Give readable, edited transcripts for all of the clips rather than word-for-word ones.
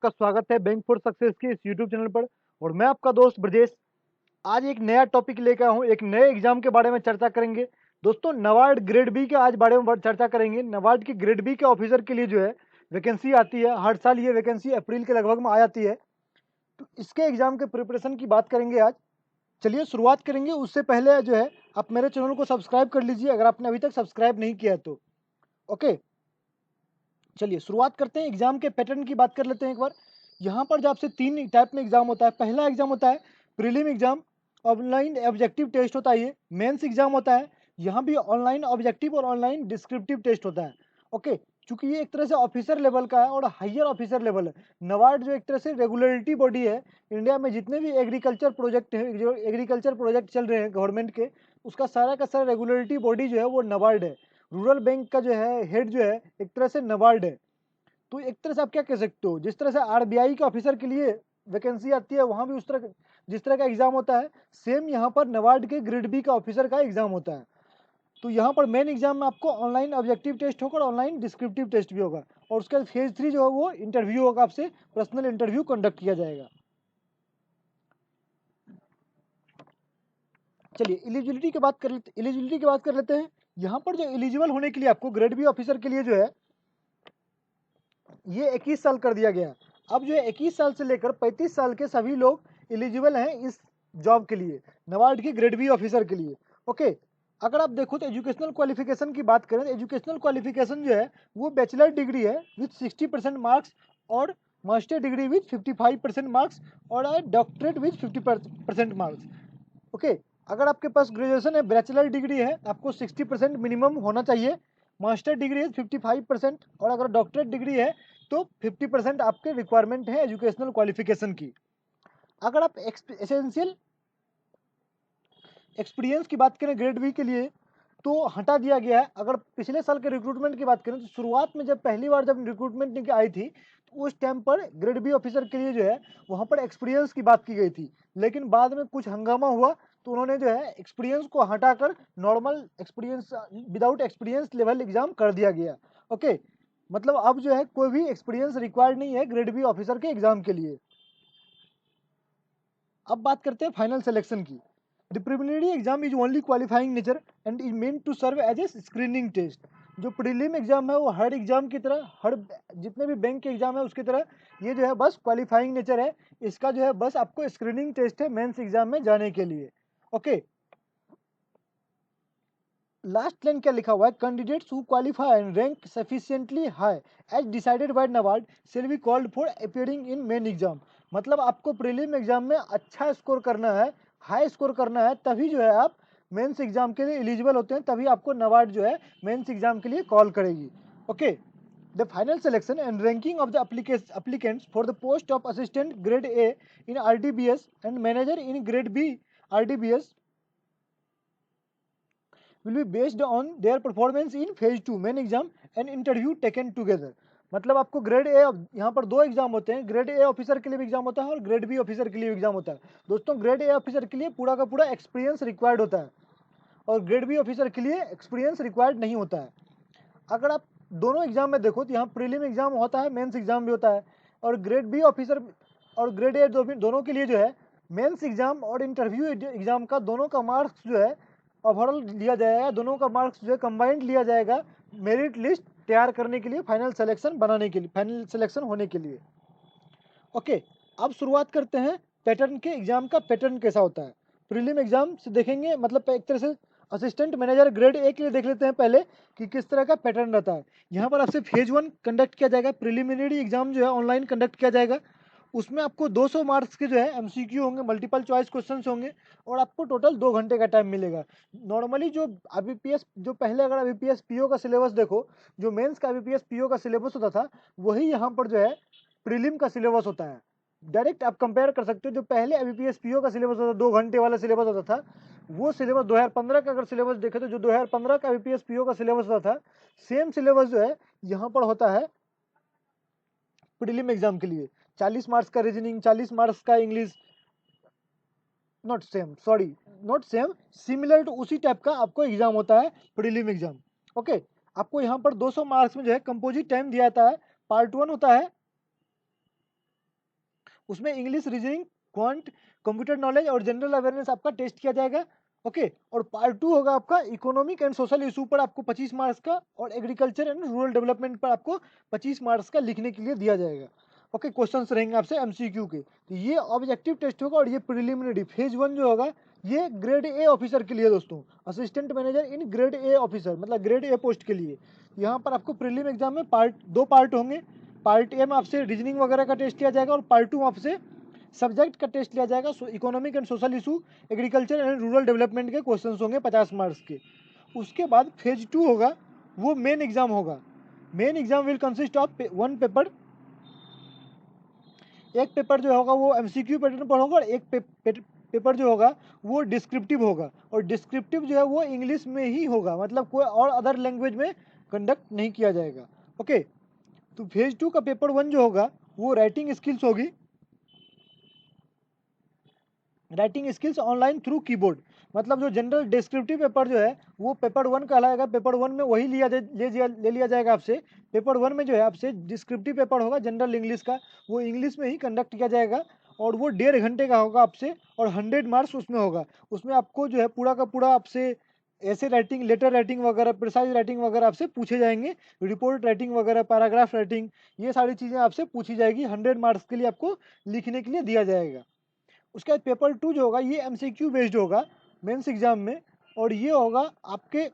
आपका स्वागत है बैंक फॉर सक्सेस के इस यूट्यूब चैनल पर। और मैं आपका दोस्त ब्रजेश आज एक नया टॉपिक लेकर आया हूँ। एक नए एग्जाम के बारे में चर्चा करेंगे। दोस्तों, नबार्ड ग्रेड बी के आज बारे में चर्चा करेंगे। नबार्ड की ग्रेड बी के ऑफिसर के लिए जो है वैकेंसी आती है हर साल। ये वैकेंसी अप्रैल के लगभग में आ जाती है। तो इसके एग्जाम के प्रिपरेशन की बात करेंगे आज। चलिए शुरुआत करेंगे। उससे पहले जो है आप मेरे चैनल को सब्सक्राइब कर लीजिए अगर आपने अभी तक सब्सक्राइब नहीं किया है तो। ओके, चलिए शुरुआत करते हैं। एग्जाम के पैटर्न की बात कर लेते हैं एक बार। यहाँ पर जो आपसे तीन टाइप में एग्जाम होता है। पहला एग्जाम होता है prelim exam, online objective test होता है। ये मेंस एग्जाम होता है। यहाँ भी ऑनलाइन ऑब्जेक्टिव और ऑनलाइन डिस्क्रिप्टिव टेस्ट होता है। ओके, चूंकि ये एक तरह से ऑफिसर लेवल का है और हायर ऑफिसर लेवल है। नबार्ड जो एक तरह से रेगुलेटरी बॉडी है, इंडिया में जितने भी एग्रीकल्चर प्रोजेक्ट है, जो एग्रीकल्चर प्रोजेक्ट चल रहे हैं गवर्नमेंट के, उसका सारा का सारा रेगुलेटरी बॉडी जो है वो नबार्ड है। रूरल बैंक का जो है हेड जो है एक तरह से नबार्ड है। तो एक तरह से आप क्या कह सकते हो, जिस तरह से आरबीआई के ऑफिसर के लिए वैकेंसी आती है वहां भी उस तरह जिस तरह का एग्जाम होता है, सेम यहाँ पर नबार्ड के ग्रेड बी का ऑफिसर का एग्जाम होता है। तो यहाँ पर मेन एग्जाम में आपको ऑनलाइन ऑब्जेक्टिव टेस्ट होगा और ऑनलाइन डिस्क्रिप्टिव टेस्ट भी होगा। और उसके बाद फेज 3 जो है वो इंटरव्यू होगा, आपसे पर्सनल इंटरव्यू कंडक्ट किया जाएगा। चलिए एलिजिबिलिटी की बात कर लेते हैं। यहाँ पर जो एलिजिबल होने के लिए आपको ग्रेड बी ऑफिसर के लिए जो है ये 21 साल कर दिया गया। अब जो है 21 साल से लेकर 35 साल के सभी लोग एलिजिबल हैं इस जॉब के लिए, नबार्ड की ग्रेड बी ऑफिसर के लिए। ओके, अगर आप देखो तो एजुकेशनल क्वालिफिकेशन की बात करें तो एजुकेशनल क्वालिफिकेशन जो है वो बैचलर डिग्री है विथ 60% मार्क्स, और मास्टर डिग्री विथ 55% मार्क्स, और डॉक्टरेट विथ 50% मार्क्स। ओके, अगर आपके पास ग्रेजुएशन है, बैचलर डिग्री है, आपको 60% मिनिमम होना चाहिए। मास्टर डिग्री है 55%, और अगर डॉक्टरेट डिग्री है तो 50% आपके रिक्वायरमेंट है एजुकेशनल क्वालिफिकेशन की। अगर आप एसेंशियल एक्सपीरियंस की बात करें ग्रेड बी के लिए तो हटा दिया गया है। अगर पिछले साल के रिक्रूटमेंट की बात करें तो शुरुआत में जब पहली बार जब रिक्रूटमेंट आई थी तो उस टाइम पर ग्रेड बी ऑफिसर के लिए जो है वहाँ पर एक्सपीरियंस की बात की गई थी। लेकिन बाद में कुछ हंगामा हुआ तो उन्होंने जो है एक्सपीरियंस को हटाकर normal experience without experience level exam कर दिया गया। ओके, मतलब अब जो है कोई भी एक्सपीरियंस रिक्वायर्ड नहीं है ग्रेड बी ऑफिसर के एग्जाम के लिए। अब बात करते हैं फाइनल सिलेक्शन की। The preliminary exam is only qualifying nature and is meant to serve as a screening test. जो प्रीलिम एग्जाम है वो हर एग्जाम की तरह, हर जितने भी बैंक के एग्जाम है उसकी तरह ये जो है बस क्वालिफाइंग नेचर है। इसका जो है बस आपको स्क्रीनिंग टेस्ट है मेंस एग्जाम में जाने के लिए। ओके, लास्ट लाइन क्या लिखा हुआ है, candidates who qualify and rank sufficiently high as decided by NABARD shall be called for appearing in main exam. मतलब आपको प्रीलिम एग्जाम में अच्छा स्कोर करना है, हाई स्कोर करना है, तभी जो है आप मेंस एग्जाम के लिए एलिजिबल होते हैं, तभी आपको नबार्ड जो है मेंस एग्जाम के लिए कॉल करेगी। Okay, the final selection and ranking of the applicants for the post of assistant grade A in RDBS and manager in grade B RDBS will be based on their performance in phase 2 main exam and interview taken together। मतलब आपको grade A, यहाँ पर दो exam होते हैं, grade A officer के लिए भी एग्जाम होता है और ग्रेड बी ऑफिसर के लिए भी एग्जाम होता है। दोस्तों, ग्रेड ए ऑफिसर के लिए पूरा का पूरा एक्सपीरियंस रिक्वायर्ड होता है और ग्रेड बी ऑफिसर के लिए एक्सपीरियंस रिक्वायर्ड नहीं होता है। अगर आप दोनों एग्जाम में देखो तो यहाँ प्रीलिम एग्जाम होता है, मेंस एग्जाम भी होता है, और ग्रेड बी ऑफिसर और ग्रेड ए दोनों के लिए जो है मेंस एग्जाम और इंटरव्यू एग्जाम का दोनों का मार्क्स जो है ओवरऑल लिया जाएगा, दोनों का मार्क्स जो है कंबाइंड लिया जाएगा मेरिट लिस्ट तैयार करने के लिए, फाइनल सिलेक्शन बनाने के लिए, फाइनल सिलेक्शन होने के लिए। ओके, अब शुरुआत करते हैं पैटर्न के एग्जाम का। पैटर्न कैसा होता है प्रीलिम एग्जाम से देखेंगे, मतलब एक तरह से असिस्टेंट मैनेजर ग्रेड ए के लिए देख लेते हैं पहले कि किस तरह का पैटर्न रहता है। यहाँ पर आपसे फेज 1 कंडक्ट किया जाएगा, प्रिलिमिनरी एग्जाम जो है ऑनलाइन कंडक्ट किया जाएगा। उसमें आपको 200 मार्क्स के जो है एमसीक्यू होंगे, मल्टीपल चॉइस क्वेश्चंस होंगे, और आपको टोटल 2 घंटे का टाइम मिलेगा। नॉर्मली जो आईबीपीएस, जो पहले अगर आईबीपीएस पीओ का सिलेबस देखो, जो मेंस का आईबीपीएस पीओ का सिलेबस होता था, वही यहाँ पर जो है प्रीलिम का सिलेबस होता है। डायरेक्ट आप कंपेयर कर सकते हो, जो पहले आईबीपीएस पीओ का सिलेबस होता था, 2 घंटे वाला सिलेबस होता था, वो सिलेबस 2015 का अगर सिलेबस देखे तो जो 2015 का आईबीपीएस पीओ का सिलेबस होता था, सेम सिलेबस जो है यहाँ पर होता है प्रीलिम एग्जाम के लिए। 40 मार्क्स का रीजनिंग, 40 मार्क्स का English, not same, sorry, not same, similar to उसी टाइप का आपको एग्जाम होता है प्रीलिम एग्जाम। ओके, आपको यहाँ पर 200 मार्क्स में जो है कंपोजिट टाइम दिया जाता है। पार्ट 1 होता है उसमें English, reasoning, quant, computer knowledge और जनरल अवेयरनेस आपका टेस्ट किया जाएगा। ओके, और पार्ट 2 होगा आपका इकोनॉमिक एंड सोशल इशू पर आपको 25 मार्क्स का, और एग्रीकल्चर एंड रूरल डेवलपमेंट पर आपको 25 मार्क्स का लिखने के लिए दिया जाएगा। ओके, क्वेश्चंस रहेंगे आपसे एमसीक्यू के। तो ये ऑब्जेक्टिव टेस्ट होगा, और ये प्रिलिमिनरी फेज 1 जो होगा ये ग्रेड ए ऑफिसर के लिए दोस्तों, assistant manager in grade A officer, मतलब ग्रेड ए पोस्ट के लिए। यहाँ पर आपको प्रीलिम एग्जाम में दो पार्ट होंगे। पार्ट ए में आपसे रीजनिंग वगैरह का टेस्ट लिया जाएगा, और पार्ट 2 में आपसे सब्जेक्ट का टेस्ट लिया जाएगा। Economic and social issue, agriculture and rural development के क्वेश्चंस होंगे 50 मार्क्स के। उसके बाद फेज 2 होगा, वो मेन एग्जाम होगा। Main exam will consist of 1 paper. एक पेपर जो होगा वो एमसीक्यू पैटर्न पर होगा, और एक पेपर जो होगा वो डिस्क्रिप्टिव होगा, और डिस्क्रिप्टिव जो है वो इंग्लिश में ही होगा, मतलब कोई और अदर लैंग्वेज में कंडक्ट नहीं किया जाएगा। ओके, तो फेज 2 का पेपर 1 जो होगा वो राइटिंग स्किल्स होगी। Writing skills online through keyboard, मतलब जो जनरल डिस्क्रिप्टिव पेपर जो है वो पेपर 1 कहलाएगा। पेपर 1 में वही ले लिया जाएगा आपसे। पेपर 1 में जो है आपसे डिस्क्रिप्टिव पेपर होगा जनरल इंग्लिश का, वो इंग्लिश में ही कंडक्ट किया जाएगा, और वो 1.5 घंटे का होगा आपसे, और 100 मार्क्स उसमें होगा। उसमें आपको जो है पूरा का पूरा आपसे ऐसे राइटिंग, लेटर राइटिंग वगैरह, प्रिसाइज राइटिंग वगैरह आपसे पूछे जाएंगे, रिपोर्ट राइटिंग वगैरह, पैराग्राफ राइटिंग, ये सारी चीज़ें आपसे पूछी जाएगी। 100 मार्क्स के लिए आपको लिखने के लिए दिया जाएगा। उसके बाद पेपर 2 जो होगा ये एमसीक्यू बेस्ड होगा मेंस एग्जाम में, और ये होगा आपके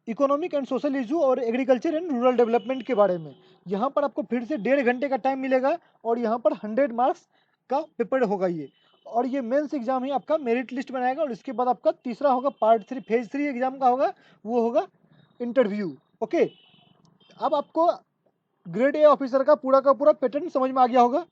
इकोनॉमिक एंड सोशल इशू और एग्रीकल्चर एंड रूरल डेवलपमेंट के बारे में। यहाँ पर आपको फिर से 1.5 घंटे का टाइम मिलेगा, और यहाँ पर 100 मार्क्स का पेपर होगा ये। और ये मेंस एग्जाम ही आपका मेरिट लिस्ट बनाएगा। और इसके बाद आपका तीसरा होगा पार्ट 3, फेज 3 एग्जाम का होगा, वो होगा इंटरव्यू। ओके, अब आपको ग्रेड ए ऑफिसर का पूरा पैटर्न समझ में आ गया होगा।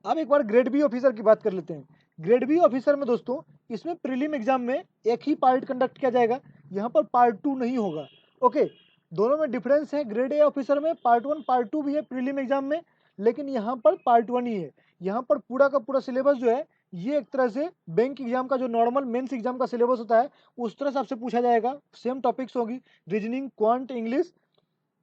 अब एक बार ग्रेड बी ऑफिसर की बात कर लेते हैं। ग्रेड बी ऑफिसर में दोस्तों, इसमें प्रीलिम एग्जाम में एक ही पार्ट कंडक्ट किया जाएगा, यहाँ पर पार्ट 2 नहीं होगा। ओके, दोनों में डिफरेंस है। ग्रेड ए ऑफिसर में पार्ट 1 पार्ट 2 भी है प्रीलिम एग्जाम में, लेकिन यहाँ पर पार्ट 1 ही है। यहाँ पर पूरा का पूरा सिलेबस जो है ये एक तरह से बैंक एग्जाम का जो नॉर्मल मेंस एग्जाम का सिलेबस होता है उस तरह से आपसे पूछा जाएगा। सेम टॉपिक्स होगी, reasoning, quant, English,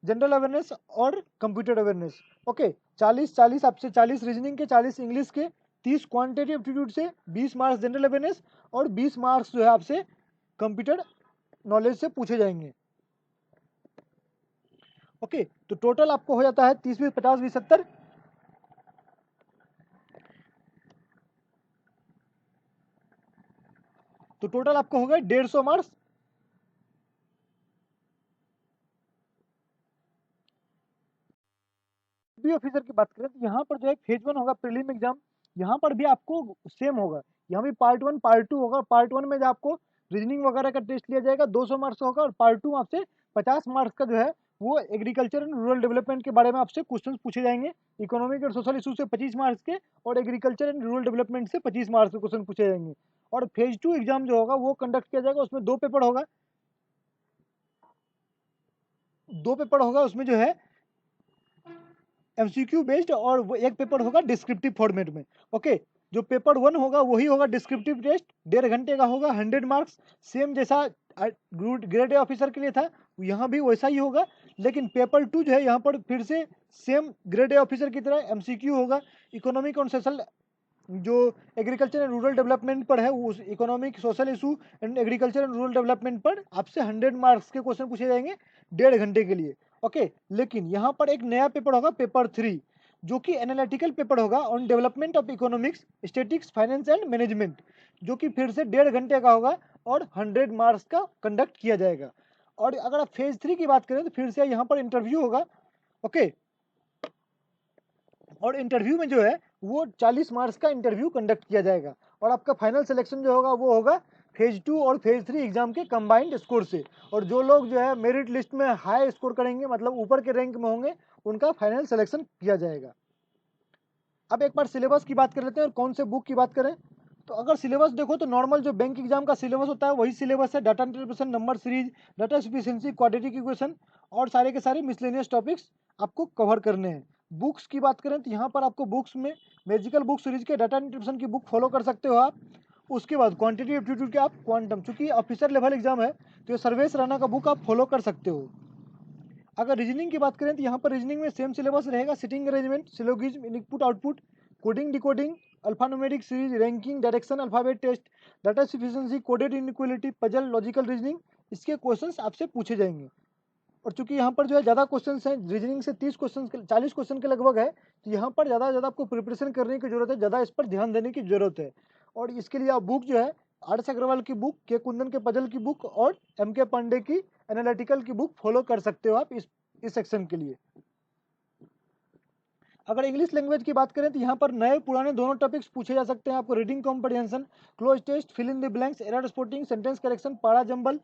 general awareness और कंप्यूटर अवेयरनेस। ओके, 40-40 आपसे, 40 रीजनिंग के, 40 इंग्लिश के, 30 क्वांटिटेटिव एप्टीट्यूड से, 20 मार्क्स जनरल अवेयरनेस, और 20 मार्क्स जो है आपसे कंप्यूटर नॉलेज से पूछे जाएंगे। ओके, तो टोटल आपको हो जाता है 30 20 50 20 70, तो टोटल आपको हो गए 150 मार्क्स। बी ऑफिसर की बात करें तो यहाँ पर जो है फेज 1 होगा प्रीलिम एग्जाम, यहाँ पर भी आपको सेम होगा। यहाँ भी पार्ट 1 पार्ट 2 होगा। पार्ट 1 में जो आपको रीजनिंग वगैरह का टेस्ट लिया जाएगा 200 मार्क्स का होगा, और पार्ट 2 आपसे 50 मार्क्स का जो है वो एग्रीकल्चर एंड रूरल डेवलपमेंट के बारे में आपसे क्वेश्चन पूछे जाएंगे। इकोनॉमिक और सोशल इशू से 25 मार्क्स के, और एग्रीकल्चर एंड रूरल डेवलपमेंट से 25 मार्क्स के क्वेश्चन पूछे जाएंगे। और फेज 2 एग्जाम जो होगा वो कंडक्ट किया जाएगा, उसमें 2 पेपर होगा। 2 पेपर होगा उसमें जो है एमसीक्यू बेस्ड, और वो एक पेपर होगा डिस्क्रिप्टिव फॉर्मेट में। ओके, जो पेपर 1 होगा वही होगा डिस्क्रिप्टिव टेस्ट, 1.5 घंटे का होगा, 100 मार्क्स, सेम जैसा ग्रेड ए ऑफिसर के लिए था यहाँ भी वैसा ही होगा। लेकिन पेपर 2 जो है यहाँ पर फिर से सेम ग्रेड ए ऑफिसर की तरह एमसीक्यू होगा। इकोनॉमिक और सोशल, जो एग्रीकल्चर एंड रूरल डेवलपमेंट पर है, उस economic social issue and agriculture and rural development पर आपसे 100 मार्क्स के क्वेश्चन पूछे जाएंगे 1.5 घंटे के लिए। ओके, लेकिन यहाँ पर एक नया पेपर होगा पेपर 3, जो कि एनालिटिकल पेपर होगा on development of economics, statics, finance and management, जो कि फिर से 1.5 घंटे का होगा, और 100 मार्क्स का कंडक्ट किया जाएगा। और अगर आप फेज 3 की बात करें तो फिर से यहाँ पर इंटरव्यू होगा। ओके, और इंटरव्यू में जो है वो 40 मार्क्स का इंटरव्यू कंडक्ट किया जाएगा, और आपका फाइनल सिलेक्शन जो होगा वो होगा फेज 2 और फेज 3 एग्जाम के कंबाइंड स्कोर से। और जो लोग जो है मेरिट लिस्ट में हाई स्कोर करेंगे, मतलब ऊपर के रैंक में होंगे, उनका फाइनल सिलेक्शन किया जाएगा। अब एक बार सिलेबस की बात कर लेते हैं, और कौन से बुक की बात करें तो अगर सिलेबस देखो तो नॉर्मल जो बैंक एग्जाम का सिलेबस होता है वही सिलेबस है। Data interpretation, number series, data efficiency, quadratic equation, और सारे के सारे मिसलेनियस टॉपिक्स आपको कवर करने हैं। बुक्स की बात करें तो यहाँ पर आपको बुक्स में मैजिकल बुक सीरीज के डाटा इंटरप्रिटेशन की बुक फॉलो कर सकते हो आप। उसके बाद क्वांटिटी एप्टीट्यूड के आप क्वांटम, चूंकि ऑफिसर लेवल एग्जाम है तो ये सर्वेश राणा का बुक आप फॉलो कर सकते हो। अगर रीजनिंग की बात करें तो यहाँ पर रीजनिंग में सेम सिलेबस रहेगा, sitting arrangement, syllogism, input output, coding decoding, alphanumeric series, ranking, direction, alphabet test, data sufficiency, coded inequality, puzzle, logical reasoning, इसके क्वेश्चंस आपसे पूछे जाएंगे। और चूंकि यहाँ पर जो है ज़्यादा क्वेश्चंस हैं, रीजनिंग से 30 क्वेश्चन 40 क्वेश्चन के लगभग है, तो यहाँ पर ज़्यादा से ज़्यादा आपको प्रिपरेशन करने की जरूरत है, ज़्यादा इस पर ध्यान देने की जरूरत है। और इसके लिए आप बुक जो है आर.एस. अग्रवाल की बुक, के कुंदन के पजल की बुक और M.K. पांडे की एनालिटिकल की बुक फॉलो कर सकते हो आप इस सेक्शन के लिए। अगर इंग्लिश लैंग्वेज की बात करें तो यहाँ पर नए पुराने दोनों टॉपिक्स पूछे जा सकते हैं आपको। Reading comprehension, cloze test, fill in the blanks, error spotting, sentence correction, para jumble,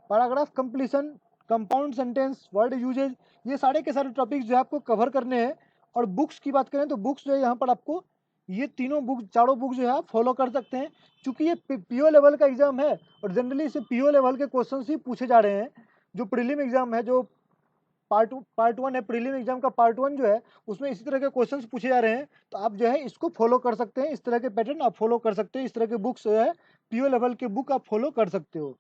paragraph completion, compound sentence, word usage, ये सारे के सारे टॉपिक्स जो है आपको कवर करने हैं। और बुक्स की बात करें तो बुक्स जो है यहाँ पर आपको ये तीनों बुक, चारों बुक जो है आप फॉलो कर सकते हैं। चूंकि ये पीओ लेवल का एग्जाम है और जनरली इसे पीओ लेवल के क्वेश्चन ही पूछे जा रहे हैं। जो प्रीलिम एग्जाम है, जो पार्ट 1 है, प्रीलिम एग्जाम का पार्ट 1 जो है, उसमें इसी तरह के क्वेश्चंस पूछे जा रहे हैं। तो आप जो है इसको फॉलो कर सकते हैं, इस तरह के पैटर्न आप फॉलो कर सकते हैं, इस तरह के बुक्स जो है पीओ लेवल के बुक आप फॉलो कर सकते हो।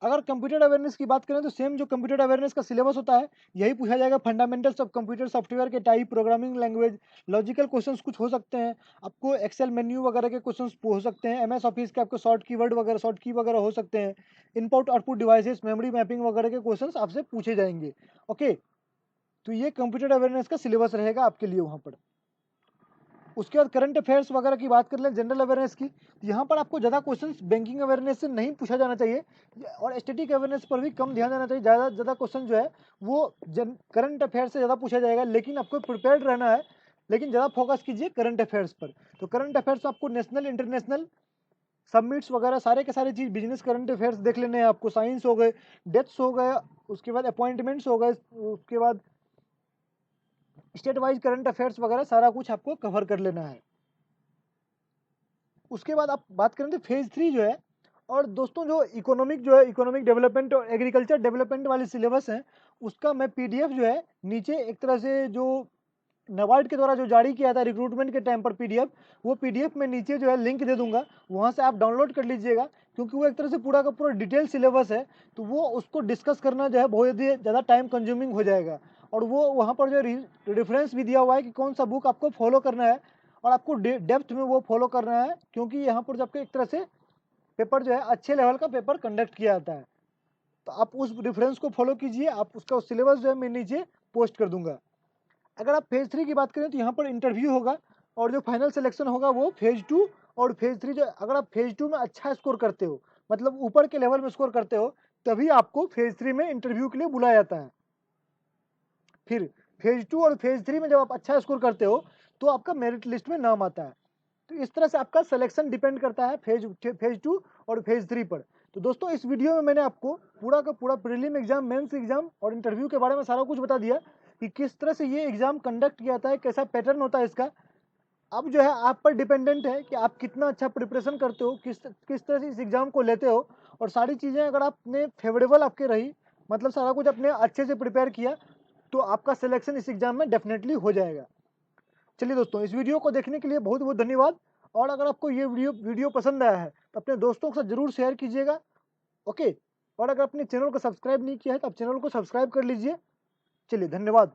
अगर कंप्यूटर अवेयरनेस की बात करें तो सेम जो कंप्यूटर अवेयरनेस का सिलेबस होता है यही पूछा जाएगा। फंडामेंटल्स ऑफ कंप्यूटर सॉफ्टवेयर के type, programming language, logical questions कुछ हो सकते हैं आपको, एक्सेल मेन्यू वगैरह के क्वेश्चंस हो सकते हैं, एमएस ऑफिस के आपको शॉर्ट कीवर्ड वगैरह, शॉर्ट की वगैरह हो सकते हैं, input output devices, memory mapping वगैरह के क्वेश्चंस आपसे पूछे जाएंगे। ओके, तो ये कंप्यूटर अवेयरनेस का सिलेबस रहेगा आपके लिए वहाँ पर। उसके बाद करंट अफेयर्स वगैरह की बात कर लें, जनरल अवेयरनेस की, तो यहाँ पर आपको ज़्यादा क्वेश्चंस बैंकिंग अवेयरनेस से नहीं पूछा जाना चाहिए और स्टैटिक अवेयरनेस पर भी कम ध्यान देना चाहिए। ज़्यादा ज़्यादा क्वेश्चन जो है वो करंट अफेयर्स से ज़्यादा पूछा जाएगा, लेकिन आपको प्रिपेयर्ड रहना है। लेकिन ज़्यादा फोकस कीजिए करंट अफेयर्स पर। तो करंट अफेयर्स आपको नेशनल, इंटरनेशनल, सबमिट्स वगैरह सारे के सारे चीज़, बिजनेस करंट अफेयर्स देख लेने हैं आपको, साइंस हो गए, डेथ्स हो गए, उसके बाद अपॉइंटमेंट्स हो गए, उसके बाद स्टेट वाइज करंट अफेयर्स वगैरह सारा कुछ आपको कवर कर लेना है। उसके बाद आप बात करें तो फेज 3 जो है, और दोस्तों जो इकोनॉमिक जो है, इकोनॉमिक डेवलपमेंट और एग्रीकल्चर डेवलपमेंट वाले सिलेबस हैं, उसका मैं पीडीएफ जो है नीचे एक तरह से जो नाबार्ड के द्वारा जो जारी किया था रिक्रूटमेंट के टाइम पर पीडीएफ, वो पीडीएफ में नीचे जो है लिंक दे दूंगा, वहाँ से आप डाउनलोड कर लीजिएगा। क्योंकि वो एक तरह से पूरा का पूरा डिटेल सिलेबस है, तो वो उसको डिस्कस करना जो है बहुत ज़्यादा टाइम कंज्यूमिंग हो जाएगा। और वो वहाँ पर जो रेफरेंस भी दिया हुआ है कि कौन सा बुक आपको फॉलो करना है और आपको डेप्थ में वो फॉलो करना है, क्योंकि यहाँ पर जब एक तरह से पेपर जो है अच्छे लेवल का पेपर कंडक्ट किया जाता है। तो आप उस रेफरेंस को फॉलो कीजिए, आप उसका सिलेबस जो है मैं नीचे पोस्ट कर दूंगा। अगर आप फेज 3 की बात करें तो यहाँ पर इंटरव्यू होगा और जो फाइनल सिलेक्शन होगा वो फेज 2 और फेज 3। जो अगर आप फेज 2 में अच्छा स्कोर करते हो, मतलब ऊपर के लेवल में स्कोर करते हो, तभी आपको फेज 3 में इंटरव्यू के लिए बुलाया जाता है। फिर फेज 2 और फेज 3 में जब आप अच्छा स्कोर करते हो तो आपका मेरिट लिस्ट में नाम आता है। तो इस तरह से आपका सिलेक्शन डिपेंड करता है फेज 2 और फेज 3 पर। तो दोस्तों इस वीडियो में मैंने आपको पूरा का पूरा प्रीलिम एग्जाम, मेंस एग्जाम और इंटरव्यू के बारे में सारा कुछ बता दिया कि किस तरह से ये एग्जाम कंडक्ट किया जाता है, कैसा पैटर्न होता है इसका। अब जो है आप पर डिपेंडेंट है कि आप कितना अच्छा प्रिपरेशन करते हो, किस तरह से इस एग्जाम को लेते हो। और सारी चीज़ें अगर आपने फेवरेबल आपके रही, मतलब सारा कुछ आपने अच्छे से प्रिपेयर किया, तो आपका सिलेक्शन इस एग्जाम में डेफिनेटली हो जाएगा। चलिए दोस्तों, इस वीडियो को देखने के लिए बहुत बहुत धन्यवाद। और अगर आपको ये वीडियो पसंद आया है तो अपने दोस्तों के साथ जरूर शेयर कीजिएगा। ओके, और अगर अपने चैनल को सब्सक्राइब नहीं किया है तो आप चैनल को सब्सक्राइब कर लीजिए। चलिए, धन्यवाद।